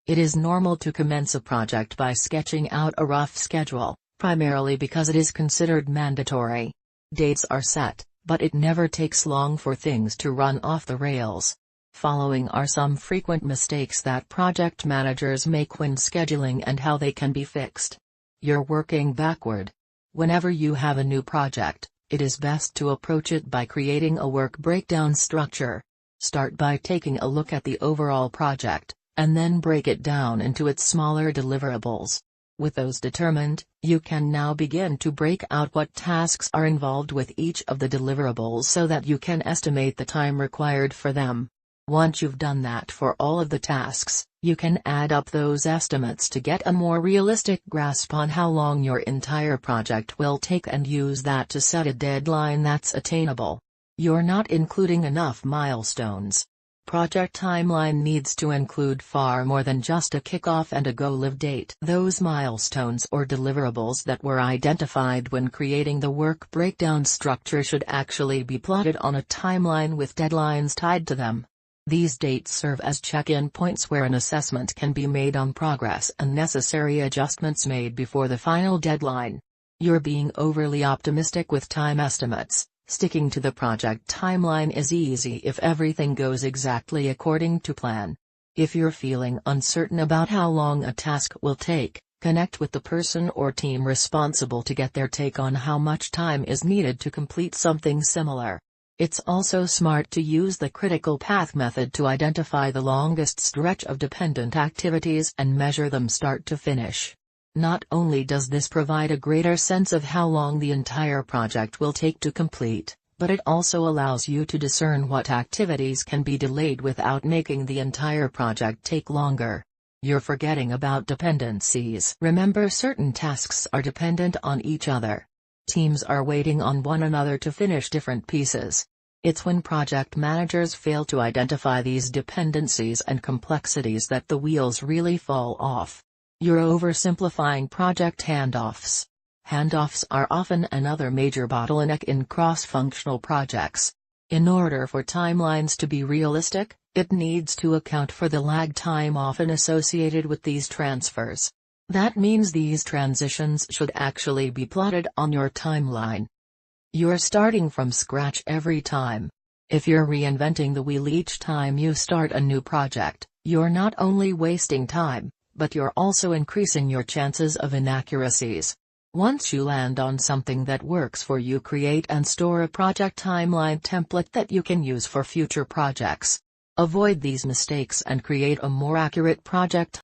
It is normal to commence a project by sketching out a rough schedule, primarily because it is considered mandatory. Dates are set, but it never takes long for things to run off the rails. Following are some frequent mistakes that project managers make when scheduling and how they can be fixed. You're working backward. Whenever you have a new project, it is best to approach it by creating a work breakdown structure. Start by taking a look at the overall project, and then break it down into its smaller deliverables. With those determined, you can now begin to break out what tasks are involved with each of the deliverables so that you can estimate the time required for them. Once you've done that for all of the tasks, you can add up those estimates to get a more realistic grasp on how long your entire project will take and use that to set a deadline that's attainable. You're not including enough milestones. Project timeline needs to include far more than just a kickoff and a go-live date. Those milestones or deliverables that were identified when creating the work breakdown structure should actually be plotted on a timeline with deadlines tied to them. These dates serve as check-in points where an assessment can be made on progress and necessary adjustments made before the final deadline. You're being overly optimistic with time estimates. Sticking to the project timeline is easy if everything goes exactly according to plan. If you're feeling uncertain about how long a task will take, connect with the person or team responsible to get their take on how much time is needed to complete something similar. It's also smart to use the critical path method to identify the longest stretch of dependent activities and measure them start to finish. Not only does this provide a greater sense of how long the entire project will take to complete, but it also allows you to discern what activities can be delayed without making the entire project take longer. You're forgetting about dependencies. Remember, certain tasks are dependent on each other. Teams are waiting on one another to finish different pieces. It's when project managers fail to identify these dependencies and complexities that the wheels really fall off. You're oversimplifying project handoffs. Handoffs are often another major bottleneck in cross-functional projects. In order for timelines to be realistic, it needs to account for the lag time often associated with these transfers. That means these transitions should actually be plotted on your timeline. You're starting from scratch every time. If you're reinventing the wheel each time you start a new project, you're not only wasting time, but you're also increasing your chances of inaccuracies. Once you land on something that works for you, create and store a project timeline template that you can use for future projects. Avoid these mistakes and create a more accurate project